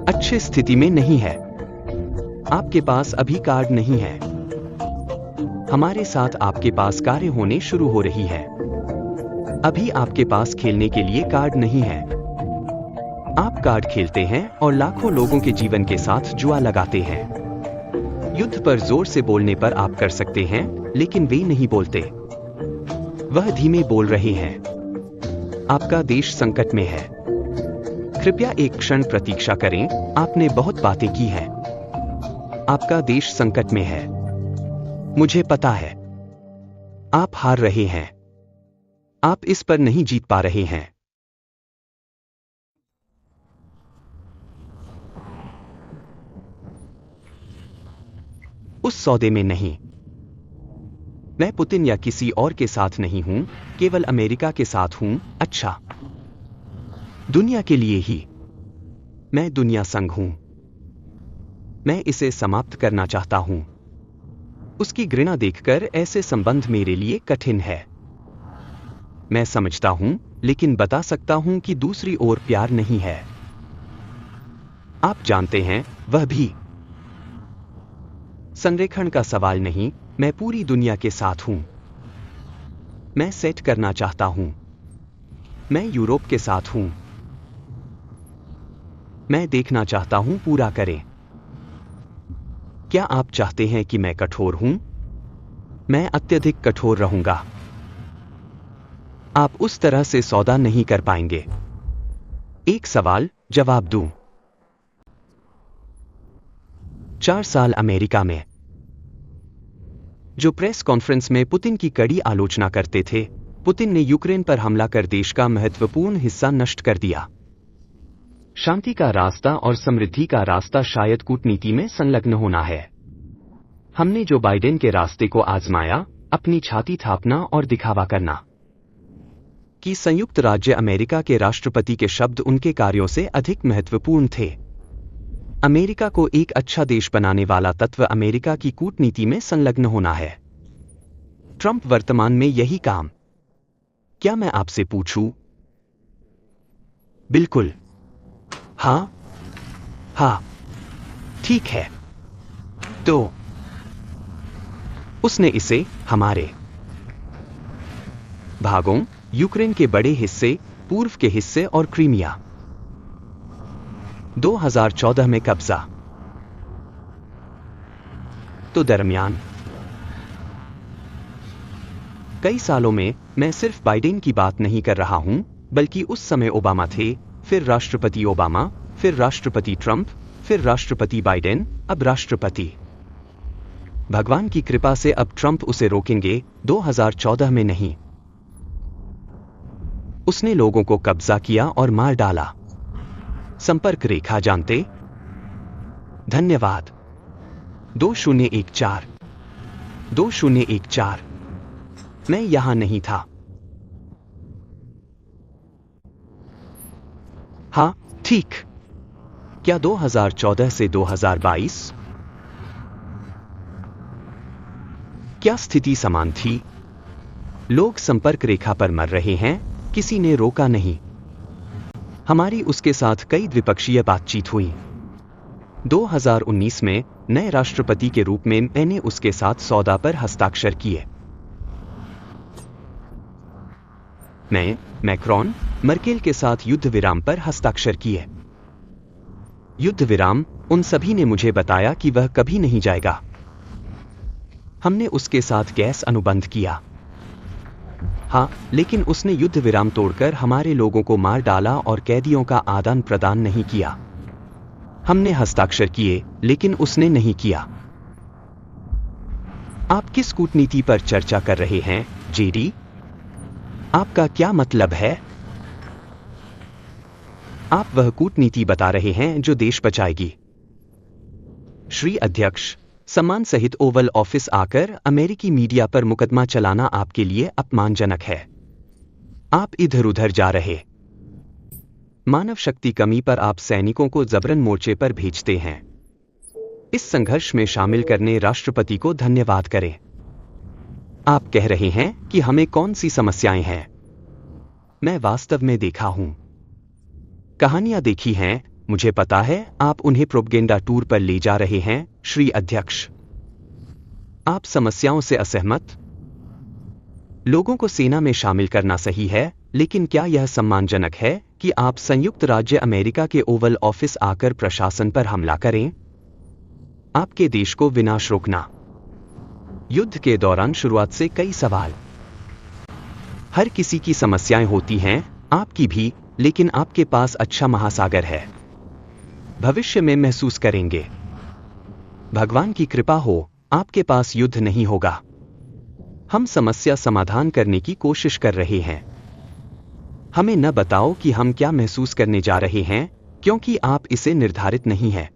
अच्छी स्थिति में नहीं है। आपके पास अभी कार्ड नहीं है। हमारे साथ आपके पास कार्य होने शुरू हो रही है। अभी आपके पास खेलने के लिए कार्ड नहीं है। आप कार्ड खेलते हैं और लाखों लोगों के जीवन के साथ जुआ लगाते हैं। युद्ध पर जोर से बोलने पर आप कर सकते हैं, लेकिन वे नहीं बोलते। वह धीमे बोल रहे हैं। आपका देश संकट में है। कृपया एक क्षण प्रतीक्षा करें, आपने बहुत बातें की हैं। आपका देश संकट में है। मुझे पता है। आप हार रहे हैं। आप इस पर नहीं जीत पा रहे हैं। उस सौदे में नहीं। मैं पुतिन या किसी और के साथ नहीं हूं, केवल अमेरिका के साथ हूं। अच्छा, दुनिया के लिए ही। मैं दुनिया संग हूं। मैं इसे समाप्त करना चाहता हूं। उसकी घृणा देखकर ऐसे संबंध मेरे लिए कठिन है। मैं समझता हूं, लेकिन बता सकता हूं कि दूसरी ओर प्यार नहीं है। आप जानते हैं, वह भी। संरेखण का सवाल नहीं, मैं पूरी दुनिया के साथ हूं। मैं सेट करना चाहता हूं। मैं यूरोप के साथ हूं। मैं देखना चाहता हूं पूरा करें। क्या आप चाहते हैं कि मैं कठोर हूं? मैं अत्यधिक कठोर रहूंगा। आप उस तरह से सौदा नहीं कर पाएंगे। एक सवाल जवाब दूं। 4 साल अमेरिका में। जो प्रेस कॉन्फ्रेंस में पुतिन की कड़ी आलोचना करते थे, पुतिन ने यूक्रेन पर हमला कर देश का महत्वपूर्ण हिस्सा नष्ट कर दिया। शांति का रास्ता और समृद्धि का रास्ता शायद कूटनीति में संलग्न होना है। हमने जो बाइडेन के रास्ते को आजमाया, अपनी छाती थापना और दिखावा करना कि संयुक्त राज्य अमेरिका के राष्ट्रपति के शब्द उनके कार्यों से अधिक महत्वपूर्ण थे। अमेरिका को एक अच्छा देश बनाने वाला तत्व अमेरिका की कूटनीति में संलग्न होना है। ट्रंप वर्तमान में यही काम। क्या मैं आपसे पूछूं? बिल्कुल। हाँ। हाँ। ठीक है। तो उसने इसे हमारे भागों, यूक्रेन के बड़े हिस्से, पूर्व के हिस्से और क्रीमिया 2014 में कब्जा। तो दरमियान कई सालों में मैं सिर्फ बाइडेन की बात नहीं कर रहा हूं, बल्कि उस समय ओबामा थे, फिर राष्ट्रपति ओबामा, फिर राष्ट्रपति ट्रंप, फिर राष्ट्रपति बाइडेन, अब राष्ट्रपति। भगवान की कृपा से अब ट्रंप उसे रोकेंगे, 2014 में नहीं। उसने लोगों को कब्जा किया और मार डाला। संपर्क रेखा जानते? धन्यवाद। 2014 2014। मैं यहां नहीं था। हाँ, ठीक। क्या 2014 से 2022? क्या स्थिति समान थी? लोग संपर्क रेखा पर मर रहे हैं, किसी ने रोका नहीं। हमारी उसके साथ कई द्विपक्षीय बातचीत हुई। 2019 में नए राष्ट्रपति के रूप में मैंने उसके साथ सौदा पर हस्ताक्षर किए। मैं मैक्रोन, मर्केल के साथ युद्ध विराम पर हस्ताक्षर किए। युद्ध विराम, उन सभी ने मुझे बताया कि वह कभी नहीं जाएगा। हमने उसके साथ गैस अनुबंध किया। हाँ, लेकिन उसने युद्ध विराम तोड़कर हमारे लोगों को मार डाला और कैदियों का आदान प्रदान नहीं किया। हमने हस्ताक्षर किए, लेकिन उसने नहीं किया। आप किस कूटनीति पर चर्चा कर रहे हैं, जेडी? आपका क्या मतलब है? आप वह कूटनीति बता रहे हैं जो देश बचाएगी। श्री अध्यक्ष, सम्मान सहित ओवल ऑफिस आकर अमेरिकी मीडिया पर मुकदमा चलाना आपके लिए अपमानजनक है। आप इधर-उधर जा रहे। मानव शक्ति कमी पर आप सैनिकों को जबरन मोर्चे पर भेजते हैं। इस संघर्ष में शामिल करने राष्ट्रपति को धन्यवाद करें। आप कह रहे हैं कि हमें कौन सी समस्याएं हैं। मैं वास्तव में देखा हूं। कहानियां देखी हैं, मुझे पता है आप उन्हें प्रोपगेंडा टूर पर ले जा रहे हैं, श्री अध्यक्ष। आप समस्याओं से असहमत? लोगों को सेना में शामिल करना सही है, लेकिन क्या यह सम्मानजनक है कि आप संयुक्त राज्य अमेरिका के ओवल ऑफिस आकर प्रशासन पर हमला करें? आपके देश को विनाश रोकना। युद्ध के दौरान शुरुआत से कई सवाल। हर किसी की समस्याएं होती हैं, आपकी भी, लेकिन आपके पास अच्छा महासागर है। भविष्य में महसूस करेंगे। भगवान की कृपा हो, आपके पास युद्ध नहीं होगा। हम समस्या समाधान करने की कोशिश कर रहे हैं। हमें न बताओ कि हम क्या महसूस करने जा रहे हैं, क्योंकि आप इसे निर्धारित नहीं है।